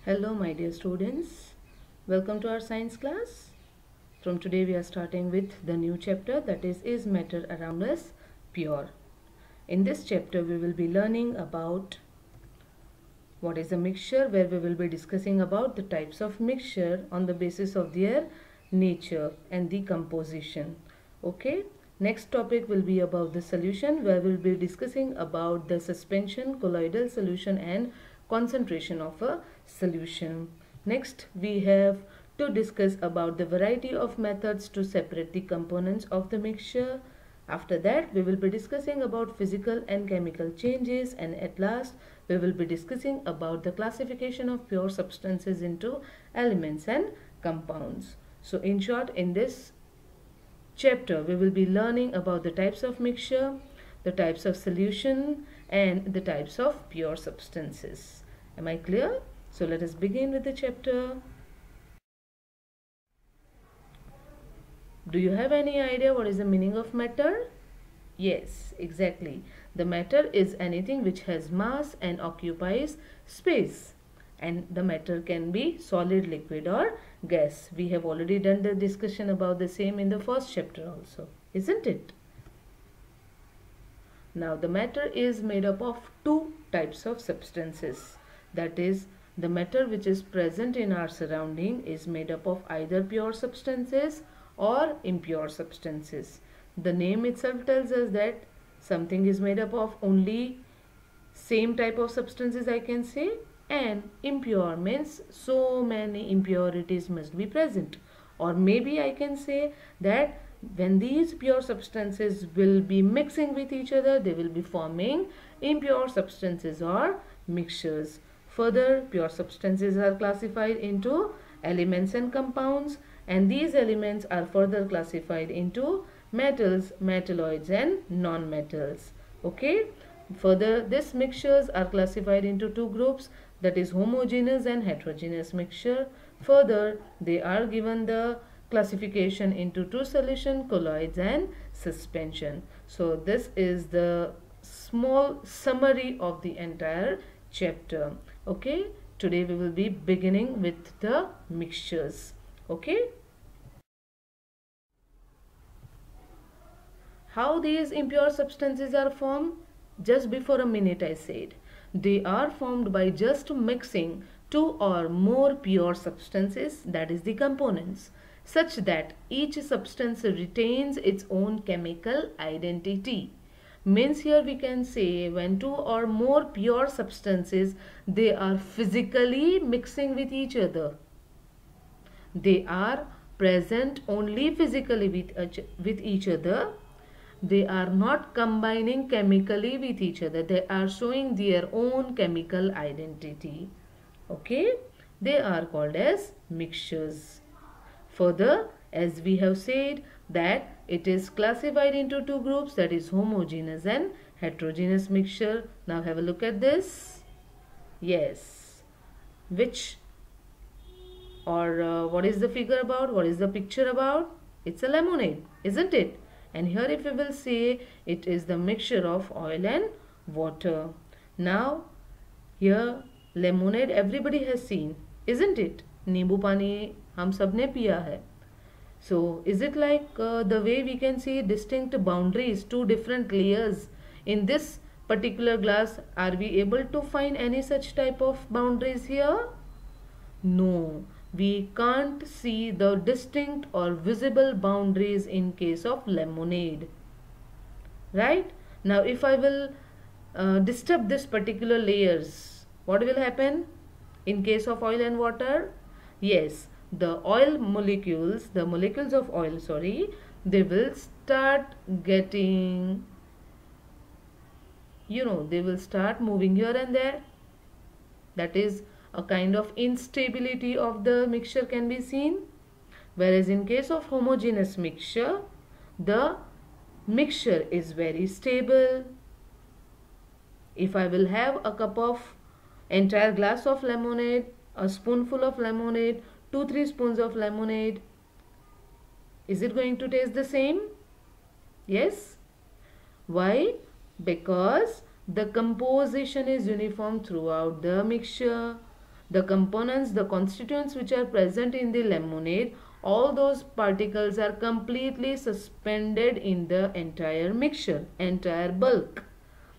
Hello my dear students, welcome to our science class. From today we are starting with the new chapter, that is matter around us pure? In this chapter we will be learning about what is a mixture, where we will be discussing about the types of mixture on the basis of their nature and the composition. Okay, next topic will be about the solution, where we will be discussing about the suspension, colloidal solution and concentration of a solution. Next we have to discuss about the variety of methods to separate the components of the mixture. After that, we will be discussing about physical and chemical changes, and at last, we will be discussing about the classification of pure substances into elements and compounds. So, in short, in this chapter, we will be learning about the types of mixture, the types of solution, and the types of pure substances. Am I clear? So, let us begin with the chapter. Do you have any idea what is the meaning of matter? Yes, exactly. The matter is anything which has mass and occupies space. And the matter can be solid, liquid or gas. We have already done the discussion about the same in the first chapter also, isn't it? Now the matter is made up of two types of substances. That is, the matter which is present in our surrounding is made up of either pure substances or impure substances. The name itself tells us that something is made up of only same type of substances, I can say, and impure means so many impurities must be present. Or maybe I can say that when these pure substances will be mixing with each other, they will be forming impure substances or mixtures. Further, pure substances are classified into elements and compounds, and these elements are further classified into metals, metalloids and non-metals. Okay. Further, these mixtures are classified into two groups, that is homogeneous and heterogeneous mixture. Further, they are given the classification into two solution, colloids and suspension. So this is the small summary of the entire chapter. Okay, today we will be beginning with the mixtures. Okay, how these impure substances are formed? Just before a minute I said, they are formed by just mixing two or more pure substances, that is the components, such that each substance retains its own chemical identity. Means here we can say when two or more pure substances, they are physically mixing with each other. They are present only physically with each other. They are not combining chemically with each other. They are showing their own chemical identity. Okay, they are called as mixtures. Further, as we have said that it is classified into two groups, that is homogeneous and heterogeneous mixture. Now have a look at this. Yes, which or what is the figure about? What is the picture about? It's a lemonade, isn't it? And here if we will say, it is the mixture of oil and water. Now here lemonade everybody has seen, isn't it? नींबू पानी हम सब ने पिया है. So is it like the way we can see distinct boundaries, two different layers in this particular glass? Are we able to find any such type of boundaries here? No, we can't see the distinct or visible boundaries in case of lemonade. Right? Now if I will disturb this particular layers, what will happen in case of oil and water? Yes, the molecules of oil, they will start getting, they will start moving here and there. That is, a kind of instability of the mixture can be seen. Whereas in case of homogeneous mixture, the mixture is very stable. If I will have a cup of entire glass of lemonade, a spoonful of lemonade, 2-3 spoons of lemonade, is it going to taste the same? Yes. Why? Because the composition is uniform throughout the mixture. the components, the constituents which are present in the lemonade, all those particles are completely suspended in the entire mixture, entire bulk.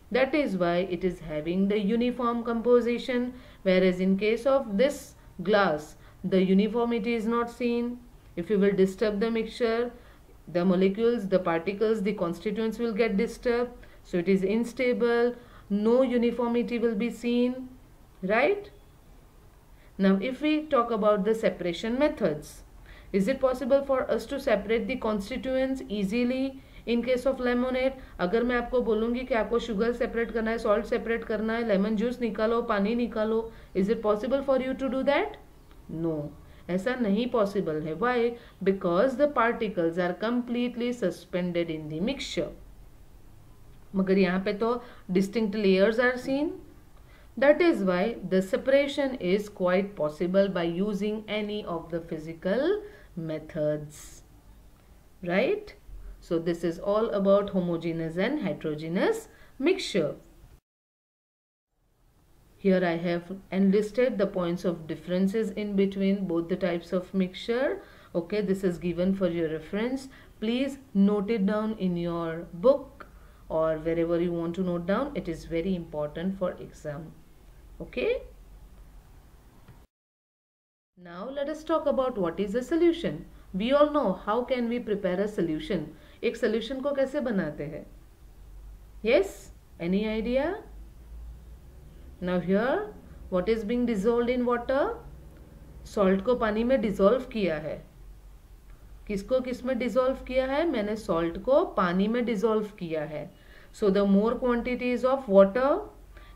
That is why it is having the uniform composition, whereas in case of this glass, the uniformity is not seen. If you will disturb the mixture, the molecules, the particles, the constituents will get disturbed. So it is unstable, no uniformity will be seen, right? Now if we talk about the separation methods, is it possible for us to separate the constituents easily in case of lemonade? अगर मैं आपको बोलूँगी कि आपको sugar separate करना है, salt separate करना है, लेमन जूस निकालो, पानी निकालो, is it possible for you to do that? No, ऐसा नहीं possible है. Why? Because the particles are completely suspended in the mixture. मगर यहाँ पे तो distinct layers are seen. That is why the separation is quite possible by using any of the physical methods, right? So this is all about homogeneous and heterogeneous mixture. Here I have enlisted the points of differences in between both the types of mixture. Okay, this is given for your reference. Please note it down in your book or wherever you want to note down. It is very important for exam. Okay. Now let us talk about what is a solution. We all know how can we prepare a solution. एक solution को कैसे बनाते हैं? Yes? Any idea? Now here, what is being dissolved in water? Salt को पानी में dissolve किया है. किसको किस में dissolve किया है? मैंने salt को पानी में dissolve किया है. So the more quantities of water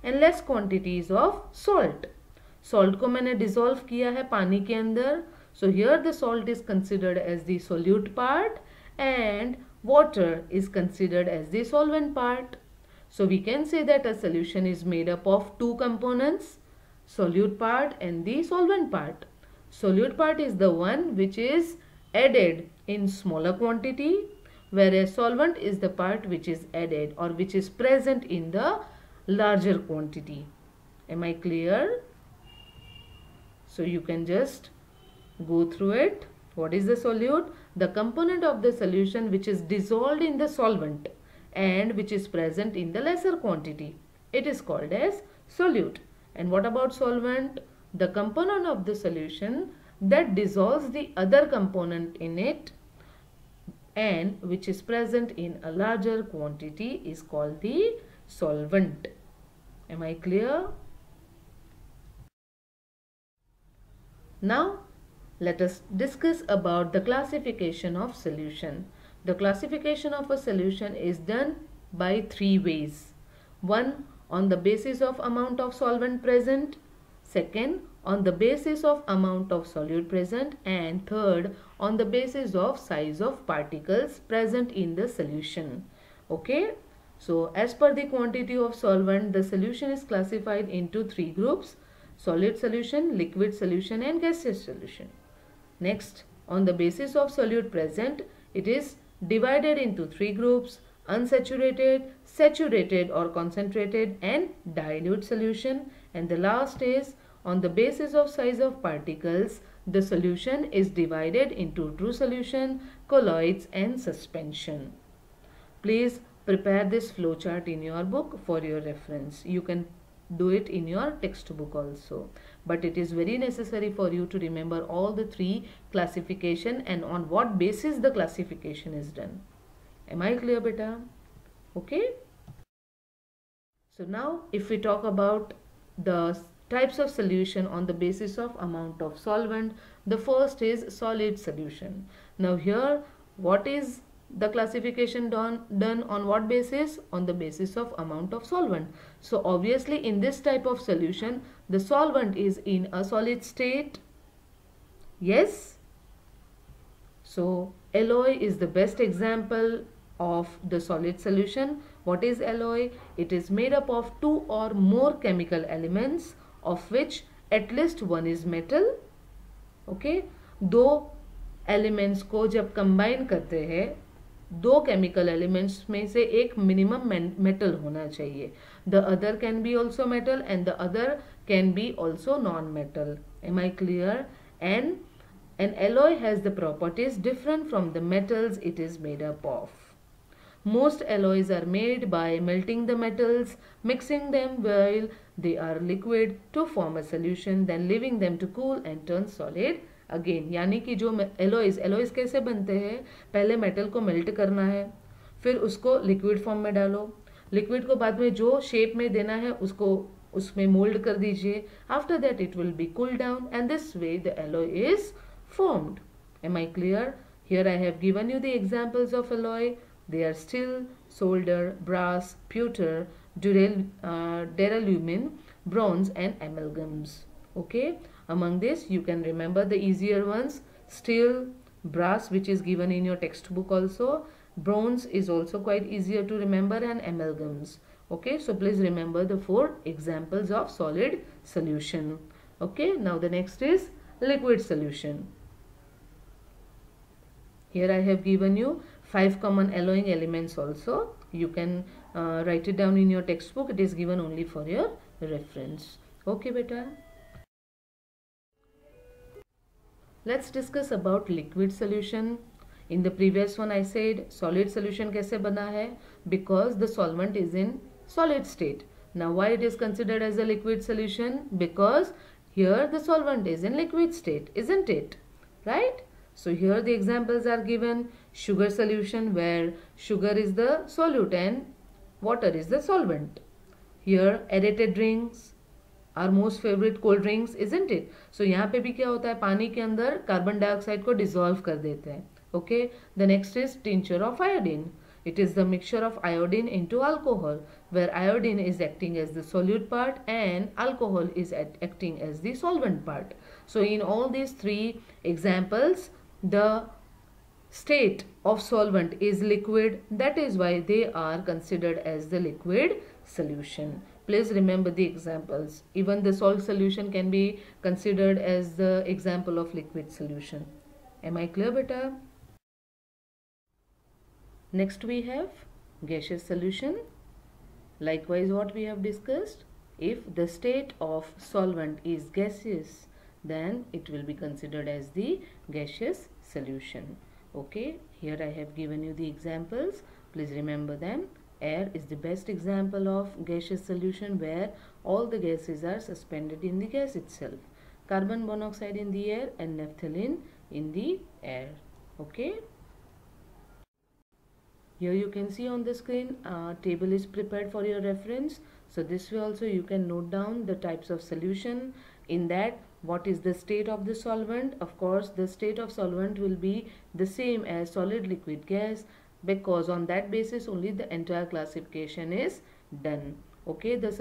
and less quantities of salt. Salt को मैंने dissolve किया है पानी के अंदर. So here the salt is considered as the solute part and water is considered as the solvent part. So we can say that a solution is made up of two components, solute part and the solvent part. Solute part is the one which is added in smaller quantity, whereas solvent is the part which is added or which is present in the larger quantity. Am I clear? So you can just go through it. What is the solute? The component of the solution which is dissolved in the solvent and which is present in the lesser quantity. It is called as solute. And what about solvent? The component of the solution that dissolves the other component in it and which is present in a larger quantity is called the solvent. Am I clear? Now let us discuss about the classification of solution. The classification of a solution is done by three ways. One, on the basis of amount of solvent present. Second, on the basis of amount of solute present. And third, on the basis of size of particles present in the solution. Okay. So as per the quantity of solvent, the solution is classified into three groups: solid solution, liquid solution and gaseous solution. Next, on the basis of solute present, it is divided into three groups: unsaturated, saturated or concentrated and dilute solution. And the last is on the basis of size of particles, the solution is divided into true solution, colloids and suspension. Please prepare this flowchart in your book for your reference. You can do it in your textbook also, but it is very necessary for you to remember all the three classification and on what basis the classification is done. Am I clear, beta? Okay. So now if we talk about the types of solution on the basis of amount of solvent, the first is solid solution. Now here, what is the classification done on what basis? On the basis of amount of solvent. So obviously in this type of solution, the solvent is in a solid state. Yes. So alloy is the best example of the solid solution. What is alloy? It is made up of two or more chemical elements of which at least one is metal. Okay. दो elements को जब combine करते हैं, दो chemical elements में से एक minimum metal होना चाहिए. The other can be also metal and the other can be also non-metal. Am I clear? And an alloy has the properties different from the metals it is made up of. Most alloys are made by melting the metals, mixing them while they are liquid to form a solution, then leaving them to cool and turn solid again. यानी कि जो alloys कैसे बनते हैं, पहले metal को melt करना है, फिर उसको लिक्विड फॉर्म में डालो, लिक्विड को बाद में जो शेप में देना है उसको उसमें मोल्ड कर दीजिए. After that it will be cool down and this way the alloy is formed. Am I clear? Here I have given you the examples of alloy. They are steel, solder, brass, pewter, duralumin, bronze and amalgams. Okay. Among this you can remember the easier ones. Steel, brass, which is given in your textbook also. Bronze is also quite easier to remember, and amalgams. Okay. So please remember the 4 examples of solid solution. Okay. Now the next is liquid solution. Here I have given you 5 common alloying elements also. You can write it down in your textbook. It is given only for your reference. Okay, beta. Let's discuss about liquid solution. In the previous one I said solid solution kaise bana hai? Because the solvent is in solid state. Now why it is considered as a liquid solution? Because here the solvent is in liquid state, isn't it? Right? So here the examples are given. Sugar solution, where sugar is the solute and water is the solvent. Here aerated drinks, our most favorite cold drinks, isn't it? So यहाँ पे भी क्या होता है, पानी के अंदर carbon dioxide को डिसॉल्व कर देते हैं. Okay. The next is tincture of iodine. It is the mixture of iodine into alcohol, where iodine is acting as the solute part and alcohol is acting as the solvent part. So in all these 3 examples, the state of solvent is liquid. That is why they are considered as the liquid solution. Please remember the examples. Even the salt solution can be considered as the example of liquid solution. Am I clear, beta? Next we have gaseous solution. Likewise, what we have discussed, if the state of solvent is gaseous, then it will be considered as the gaseous solution. Okay, here I have given you the examples. Please remember them. Air is the best example of gaseous solution, where all the gases are suspended in the gas itself. Carbon monoxide in the air and naphthalene in the air. Okay. Here you can see on the screen, table is prepared for your reference. So this way also you can note down the types of solution. In that, what is the state of the solvent? Of course, the state of solvent will be the same as solid, liquid, gas, because on that basis only the entire classification is done. Okay, the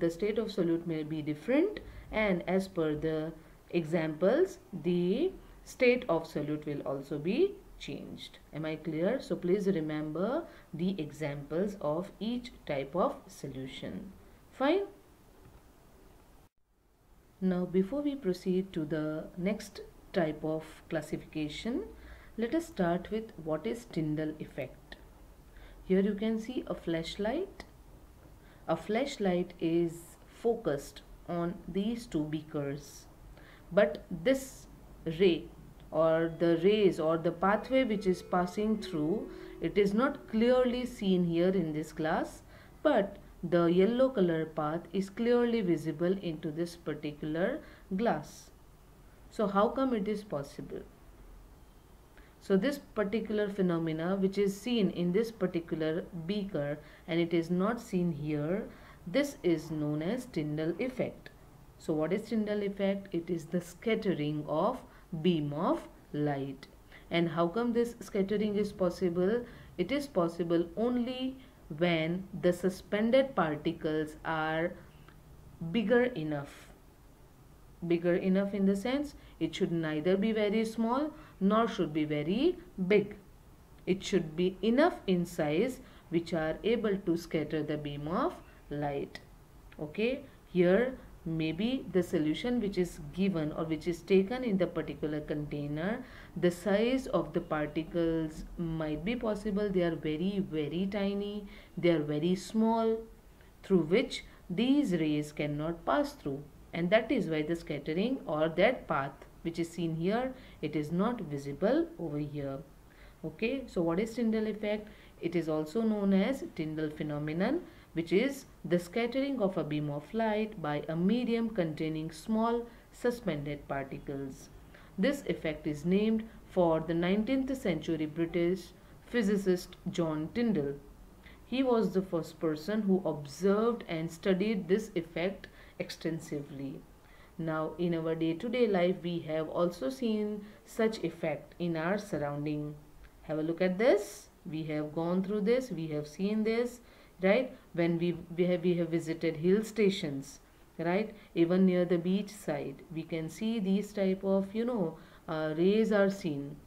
state of solute may be different, and as per the examples, the state of solute will also be changed. Am I clear? So please remember the examples of each type of solution. Fine. Now before we proceed to the next type of classification, let us start with what is Tyndall effect. Here you can see a flashlight. A flashlight is focused on these 2 beakers, but this ray or the rays or the pathway which is passing through, it is not clearly seen here in this glass, but the yellow color path is clearly visible into this particular glass. So how come it is possible? So this particular phenomena which is seen in this particular beaker and it is not seen here, this is known as Tyndall effect. So what is Tyndall effect? It is the scattering of beam of light. And how come this scattering is possible? It is possible only when the suspended particles are bigger enough. Bigger enough in the sense, it should neither be very small nor should be very big. It should be enough in size which are able to scatter the beam of light. Okay, here maybe the solution which is given or which is taken in the particular container, the size of the particles might be possible. They are very, very tiny. They are very small, through which these rays cannot pass through. and that is why the scattering or that path which is seen here, it is not visible over here. Okay, so what is Tyndall effect? It is also known as Tyndall phenomenon, which is the scattering of a beam of light by a medium containing small suspended particles. This effect is named for the 19th century British physicist John Tyndall. He was the first person who observed and studied this effect extensively. Now, in our day-to-day life, we have also seen such effect in our surrounding. Have a look at this. We have gone through this. We have seen this, right? When we have visited hill stations, right? Even near the beach side, we can see these type of rays are seen,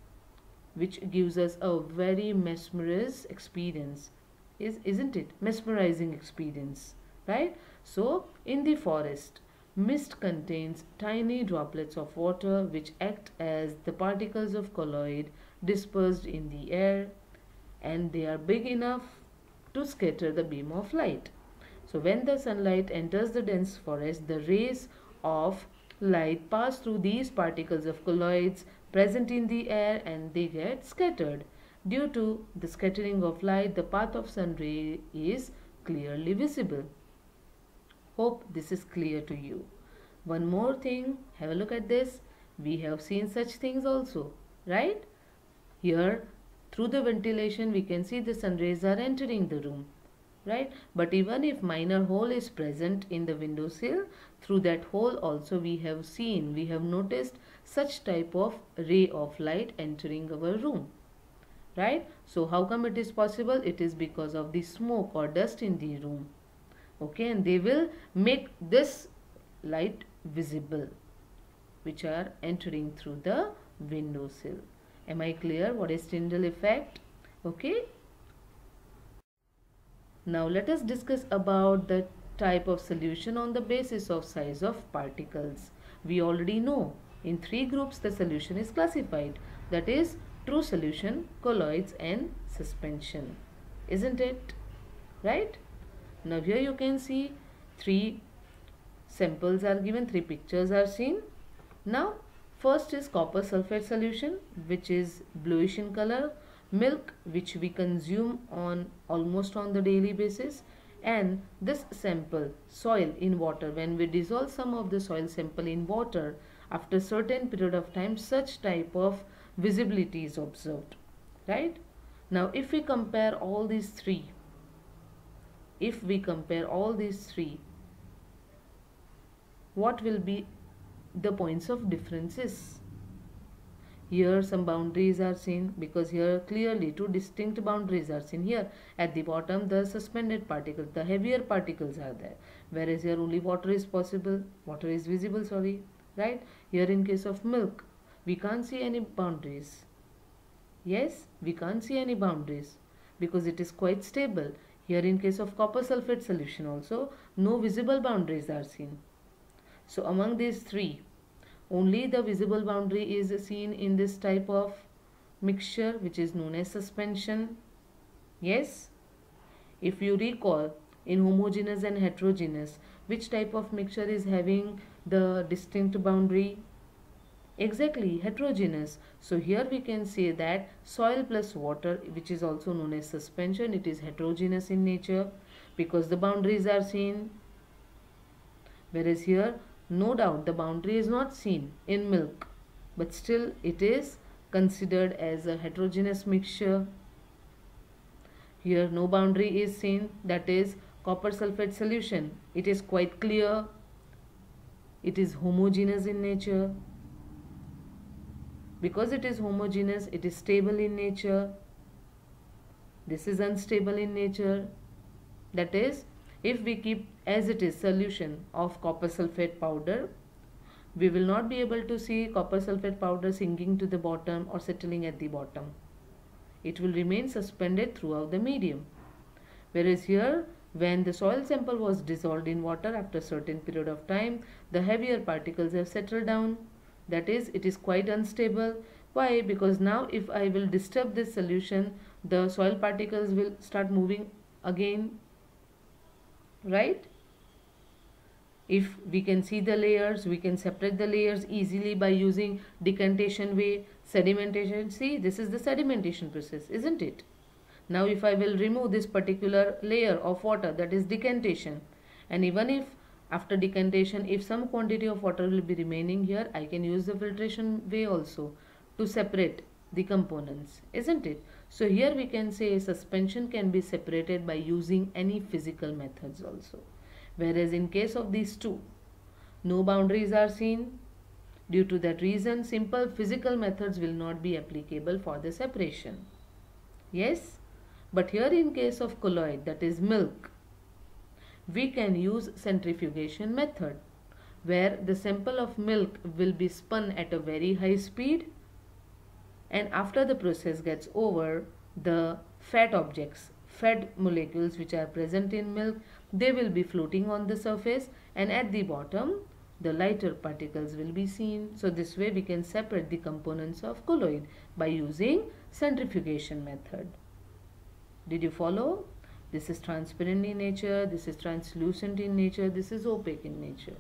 which gives us a very mesmerizing experience. Isn't it? Mesmerizing experience, right? So, in the forest, mist contains tiny droplets of water which act as the particles of colloid dispersed in the air, and they are big enough to scatter the beam of light. So when the sunlight enters the dense forest, the rays of light pass through these particles of colloids present in the air and they get scattered. Due to the scattering of light, the path of sun ray is clearly visible. Hope this is clear to you. One more thing, have a look at this. We have seen such things also, right? Here, through the ventilation, we can see the sun rays are entering the room, right? But even if minor hole is present in the windowsill, through that hole also we have noticed such type of ray of light entering our room, right? So how come it is possible? It is because of the smoke or dust in the room. Okay, and they will make this light visible, which are entering through the windowsill. Am I clear what is Tyndall effect? Okay. Now let us discuss about the type of solution on the basis of size of particles. We already know in three groups the solution is classified, that is true solution, colloids and suspension. Isn't it? Right? Now here you can see three samples are given, three pictures are seen. Now first is copper sulfate solution, which is bluish in color, milk, which we consume on almost on the daily basis, and this sample soil in water. When we dissolve some of the soil sample in water, after certain period of time such type of visibility is observed, right? Now if we compare all these three, what will be the points of differences? Here some boundaries are seen, because here clearly two distinct boundaries are seen. Here at the bottom the suspended particles, the heavier particles are there, whereas here only water is visible, right? Here in case of milk we can't see any boundaries. Yes, we can't see any boundaries because it is quite stable. Here in case of copper sulfate solution also no visible boundaries are seen. So among these three, only the visible boundary is seen in this type of mixture, which is known as suspension. Yes, if you recall, in homogeneous and heterogeneous, which type of mixture is having the distinct boundary? Exactly, heterogeneous. So here we can say that soil plus water, which is also known as suspension, it is heterogeneous in nature because the boundaries are seen. Whereas here, no doubt the boundary is not seen in milk, but still it is considered as a heterogeneous mixture. Here no boundary is seen, that is copper sulfate solution. It is quite clear. It is homogeneous in nature. Because it is homogeneous, it is stable in nature. This is unstable in nature. That is, if we keep as it is solution of copper sulfate powder, we will not be able to see copper sulfate powder sinking to the bottom or settling at the bottom. It will remain suspended throughout the medium. Whereas here, when the soil sample was dissolved in water after a certain period of time, the heavier particles have settled down. That is, it is quite unstable. Why? Because now if I will disturb this solution, the soil particles will start moving again, right? If we can see the layers, we can separate the layers easily by using decantation way, sedimentation. See, this is the sedimentation process, isn't it? Now if I will remove this particular layer of water, that is decantation, and even if after decantation, if some quantity of water will be remaining here, I can use the filtration way also to separate the components, isn't it? So here we can say suspension can be separated by using any physical methods also. Whereas in case of these two, no boundaries are seen. Due to that reason, simple physical methods will not be applicable for the separation. Yes? But here in case of colloid, that is milk, we can use centrifugation method, where the sample of milk will be spun at a very high speed, and after the process gets over, the fat objects, fat molecules which are present in milk, they will be floating on the surface, and at the bottom the lighter particles will be seen. So this way we can separate the components of colloid by using centrifugation method. Did you follow? This is transparent in nature, this is translucent in nature, this is opaque in nature.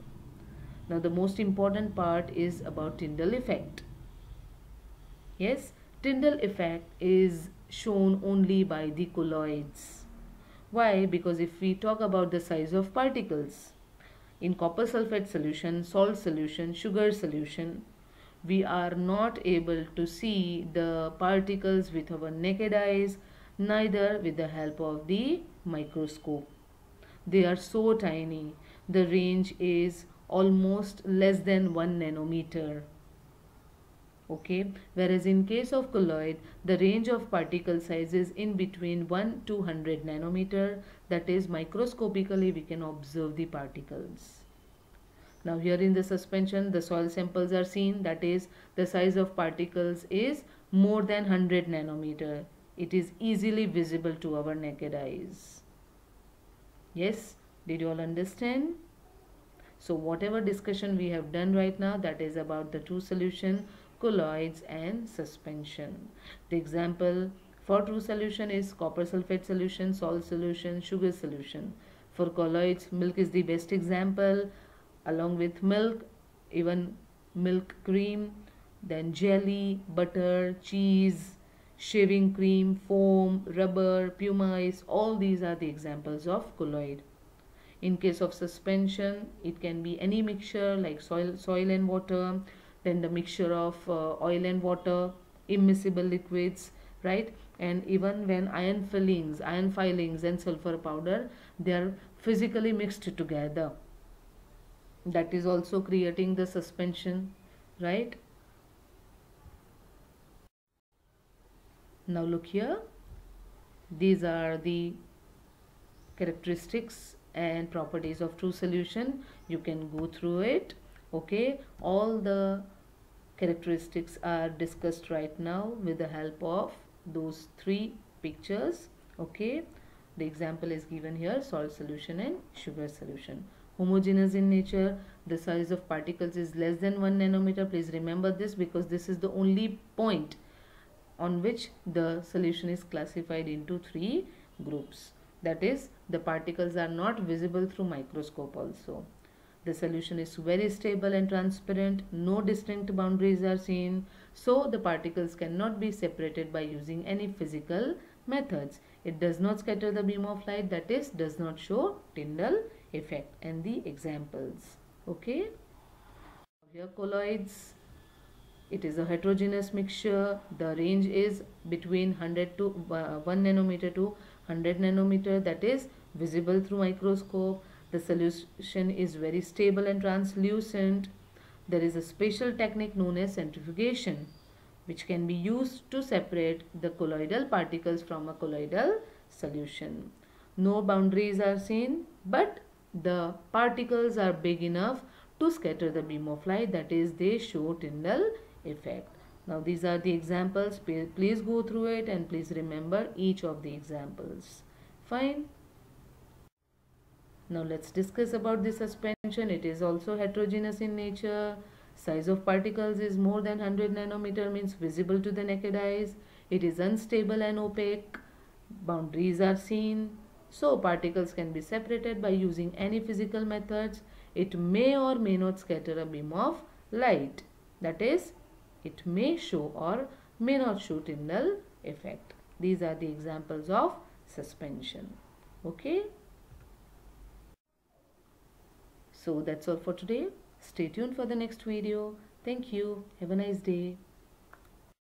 Now the most important part is about Tyndall effect. Yes, Tyndall effect is shown only by the colloids. Why? Because if we talk about the size of particles, in copper sulfate solution, salt solution, sugar solution, we are not able to see the particles with our naked eyes, neither with the help of the microscope. They are so tiny. The range is almost less than 1 nanometer. Okay, whereas in case of colloid, the range of particle size is in between 1 to 100 nanometer. That is, microscopically we can observe the particles. Now here in the suspension, the soil samples are seen. That is, the size of particles is more than 100 nanometer. It is easily visible to our naked eyes. Yes, did you all understand? So whatever discussion we have done right now, that is about the two solution, colloids and suspension. The example for true solution is copper sulfate solution, salt solution, sugar solution. For colloids, milk is the best example. Along with milk, even milk cream, then jelly, butter, cheese, shaving cream, foam, rubber, pumice, all these are the examples of colloid. In case of suspension, it can be any mixture like soil and water, then the mixture of oil and water, immiscible liquids, right? And even when iron filings and sulfur powder, they are physically mixed together. That is also creating the suspension, right? Now look here. These are the characteristics and properties of true solution. You can go through it. Okay, all the characteristics are discussed right now with the help of those three pictures. Okay, the example is given here: salt solution and sugar solution. Homogeneous in nature, the size of particles is less than 1 nanometer. Please remember this, because this is the only point on which the solution is classified into three groups. That is, the particles are not visible through microscope also. The solution is very stable and transparent. No distinct boundaries are seen. So the particles cannot be separated by using any physical methods. It does not scatter the beam of light. That is, does not show Tyndall effect. And the examples. Okay. Here colloids. It is a heterogeneous mixture. The range is between 100 to 1 nanometer to 100 nanometer. That is visible through microscope. The solution is very stable and translucent. There is a special technique known as centrifugation, which can be used to separate the colloidal particles from a colloidal solution. No boundaries are seen, but the particles are big enough to scatter the beam of light. That is, they show Tyndall effect. Now these are the examples. Please go through it and please remember each of the examples. Fine. Now let's discuss about the suspension. It is also heterogeneous in nature. Size of particles is more than 100 nanometer, means visible to the naked eyes. It is unstable and opaque. Boundaries are seen. So particles can be separated by using any physical methods. It may or may not scatter a beam of light. That is, it may show or may not show Tyndall effect. These are the examples of suspension. Okay. So that's all for today. Stay tuned for the next video. Thank you. Have a nice day.